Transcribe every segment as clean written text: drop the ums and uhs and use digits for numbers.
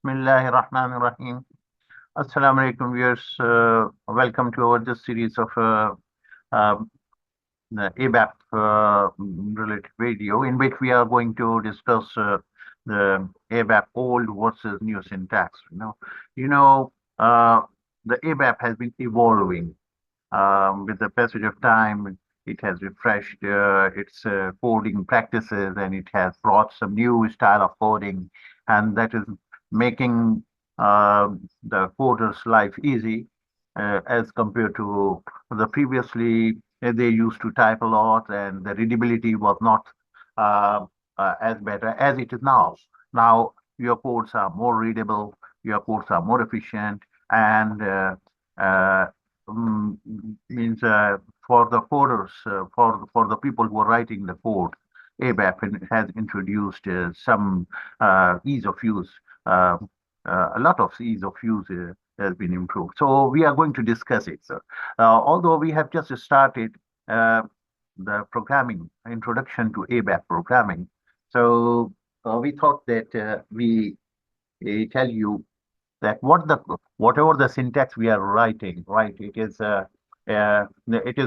Bismillahirrahmanirrahim. Assalamu alaikum viewers. Welcome to our this series of um, the ABAP related video in which we are going to discuss the ABAP old versus new syntax. You know, uh, the ABAP has been evolving with the passage of time. It has refreshed its coding practices and it has brought some new style of coding, and that is making uh, the coder's life easy as compared to the previously. They used to type a lot and the readability was not uh, as better as it is now. Now your codes are more readable, your codes are more efficient, and uh, mm, means for the coders, for the people who are writing the code, ABAP has introduced some ease of use. Uh, a lot of ease of use has been improved. So we are going to discuss it, sir. Although we have just started uh, the programming, introduction to ABAP programming. So we thought that we tell you that whatever the syntax we are writing, right? It is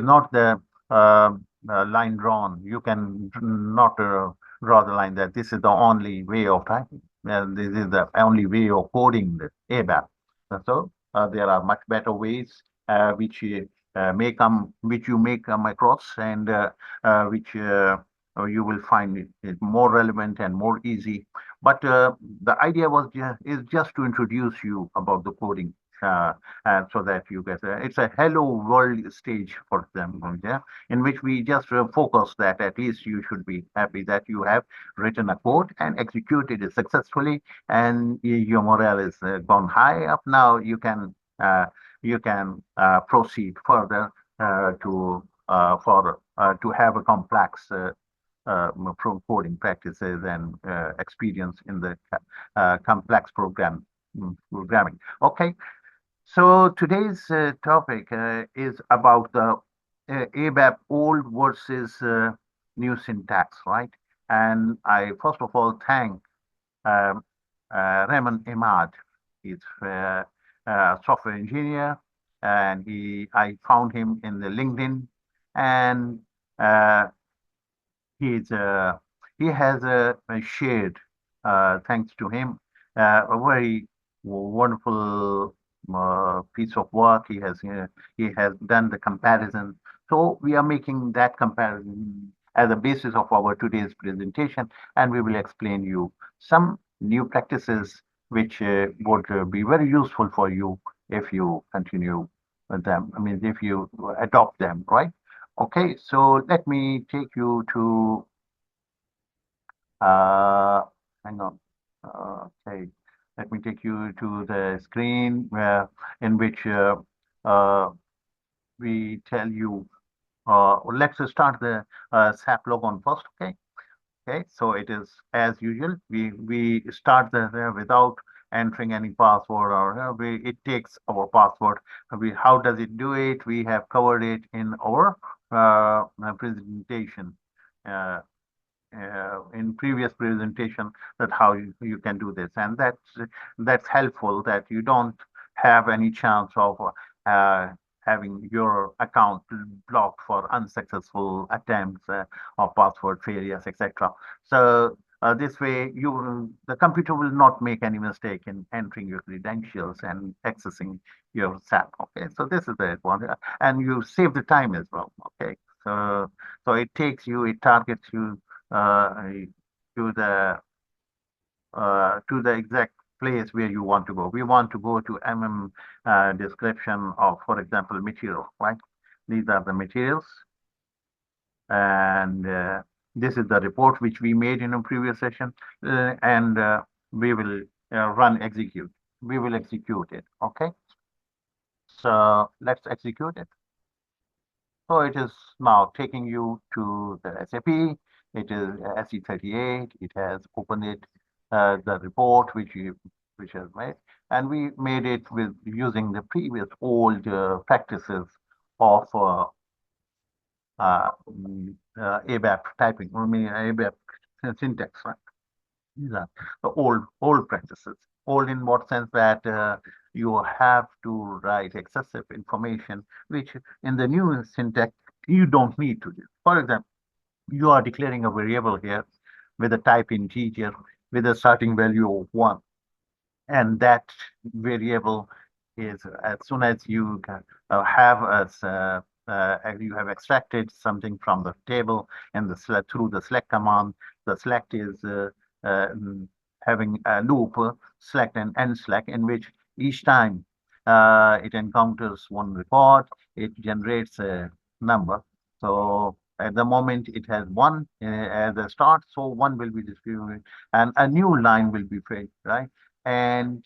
not the line drawn. You can not draw the line that this is the only way of typing. This is the only way of coding the ABAP. So there are much better ways which you may come across, and which you will find it more relevant and more easy. But the idea is just to introduce you about the coding, and so that you get it's a hello world stage for them, yeah, in which we just focus that at least you should be happy that you have written a code and executed it successfully, and your morale is gone high up. Now you can proceed further to have a complex coding practices and experience in the complex programming. Okay, so today's topic is about the ABAP old versus new syntax, right? And I first of all thank um, Raymond Ahmad. He's a software engineer, and I found him in the LinkedIn, and uh, he's he has shared, thanks to him, a very wonderful piece of work. He has done the comparison. So we are making that comparison as a basis of our today's presentation, and we will explain you some new practices which would be very useful for you if you continue with them. I mean, if you adopt them, right? Okay, so let me take you to, uh, hang on. Okay, let me take you to the screen where in which uh, we tell you. Let's start the SAP logon first. Okay. Okay, so it is as usual. We start without entering any password, or it takes our password. How does it do it? We have covered it in our presentation. Uh, in previous presentation, that how you can do this, and that's helpful, that you don't have any chance of uh, having your account blocked for unsuccessful attempts or password failures, etc. So this way the computer will not make any mistake in entering your credentials and accessing your SAP. Okay, so this is the one, and you save the time as well. Okay, so it targets you uh, to the exact place where you want to go. We want to go to description of, for example, material, right? These are the materials, and this is the report which we made in a previous session, and we will run execute. We will execute it. Okay, so let's execute it. So it is now taking you to the SAP. It is SE38. It has opened it, the report which has made, and we made it with using the previous old practices of ABAP typing. I mean ABAP syntax. Right? These are the old practices. Old in what sense that you have to write excessive information, which in the new syntax you don't need to do. For example, you are declaring a variable here with a type integer with a starting value of 1, and that variable is as soon as you have as you have extracted something from the table and the select through the select command. The select is having a loop, select and end select, in which each time it encounters one record, it generates a number. So at the moment it has 1 as a start, so 1 will be distributed and a new line will be fed, right? And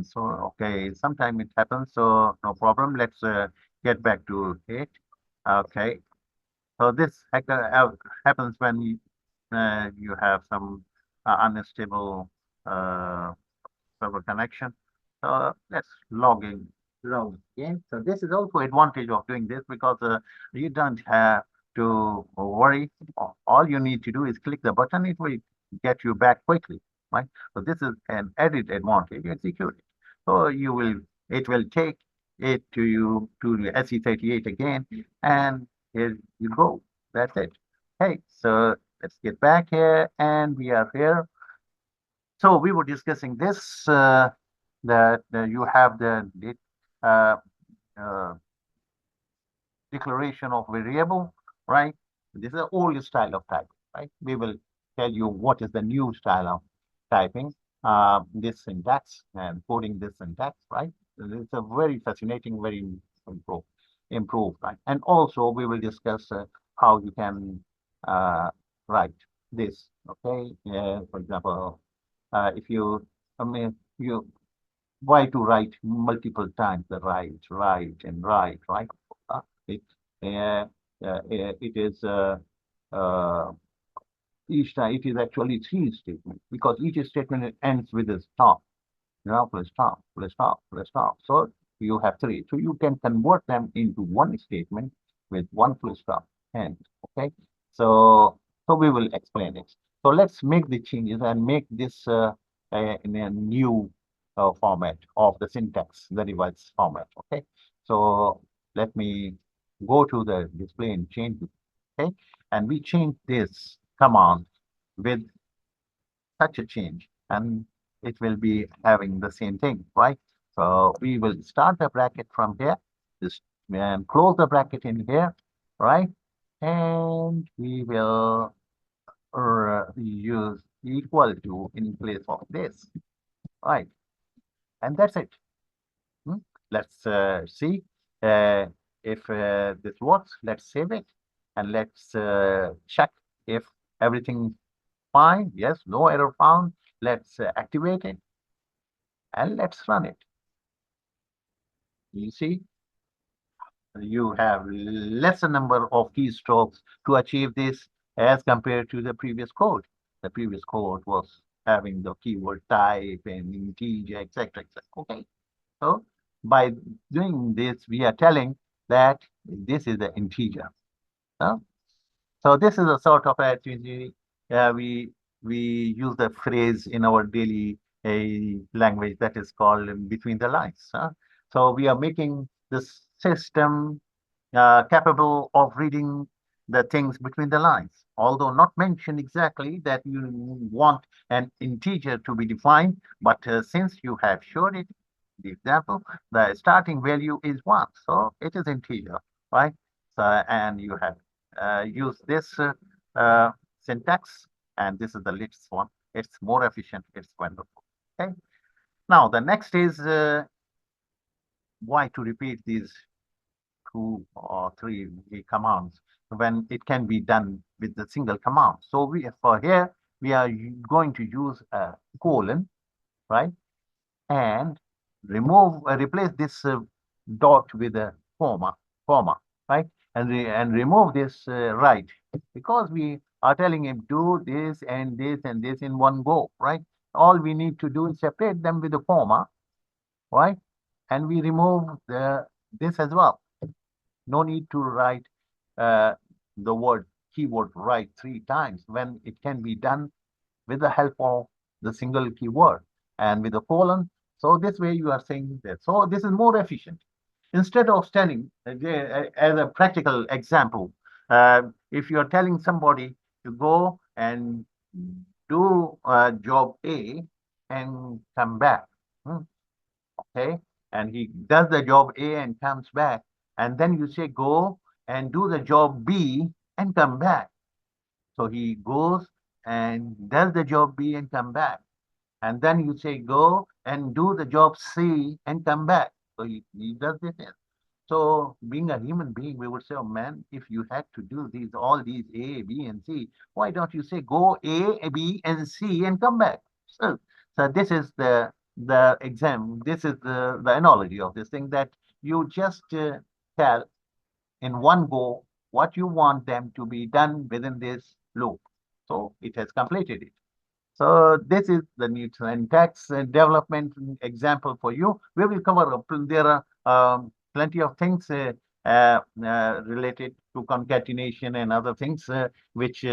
so, okay, sometime it happens, so no problem. Let's get back to it. Okay, so this happens when you have some unstable uh, server connection. So let's log in. So this is also advantage of doing this because you don't have to worry. All you need to do is click the button. It will get you back quickly, right? So this is an added advantage in security. So it will take it to you to the SE38 again, and here you go. That's it. Hey, so let's get back here, and we are here. So we were discussing this that you have the uh, uh, declaration of variable, right? This is the old style of typing, right? We will tell you what is the new style of typing, this syntax and coding this syntax, right? It's a very fascinating, very improved, right? And also we will discuss how you can uh, write this, okay? For example, if you, I mean, you why to write multiple times the write, and write, right? It, it is uh, each time it is actually three statements because each statement ends with a stop, full stop, full stop, full stop. So you have three. So you can convert them into one statement with one full stop and okay. So we will explain it. So let's make the changes and make this in a new format of the syntax, the revised format. Okay. So let me go to the display and change it. Okay. And we change this command with such a change, and it will be having the same thing, right? So we will start the bracket from here, just and close the bracket in here, right? And we will use equal to in place of this, right? And that's it. Hmm? Let's see uh, if this works. Let's save it and let's check if everything fine. Yes, no error found. Let's activate it and let's run it. You see, you have lesser number of keystrokes to achieve this as compared to the previous code. The previous code was having the keyword type and integer, etc., etc. Okay, so by doing this, we are telling that this is the integer. Huh? So this is a sort of activity we use the phrase in our daily language that is called between the lines. Huh? So we are making the system capable of reading the things between the lines, although not mentioned exactly that you want an integer to be defined, but since you have shown it, the example, the starting value is 1, so it is integer, right? So, and you have used this uh, syntax, and this is the latest one. It's more efficient, it's wonderful. Okay. Now, the next is why to repeat these 2 or 3 commands when it can be done with the single command. So we for here we are going to use a colon, right, and replace this dot with a comma, right, and remove this right because we are telling him do this and this and this in one go, right? All we need to do is separate them with a comma, right, and we remove the this as well. No need to write uh, the keyword write 3 times when it can be done with the help of the single keyword. and with a colon. So this way you are saying that. So this is more efficient. Instead of telling, as a practical example, if you are telling somebody to go and do job A and come back, hmm, okay, and he does the job A and comes back, and then you say go and do the job B and come back. So he goes and does the job B and come back. And then you say go and do the job C and come back. So he does this. So being a human being, we would say, oh man, if you had to do all these A, B, and C, why don't you say go A, B, and C and come back? So this is this is the analogy of this thing, that you just tell in one go what you want them to be done within this loop. So it has completed it. So this is the new syntax development example for you. We will cover there are plenty of things related to concatenation and other things which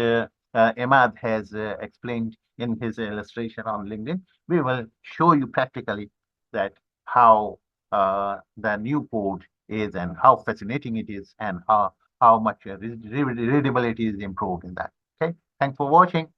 Emad has explained in his illustration on LinkedIn. We will show you practically that how the new code is and how fascinating it is and how much readability is improved in that. Okay, thanks for watching.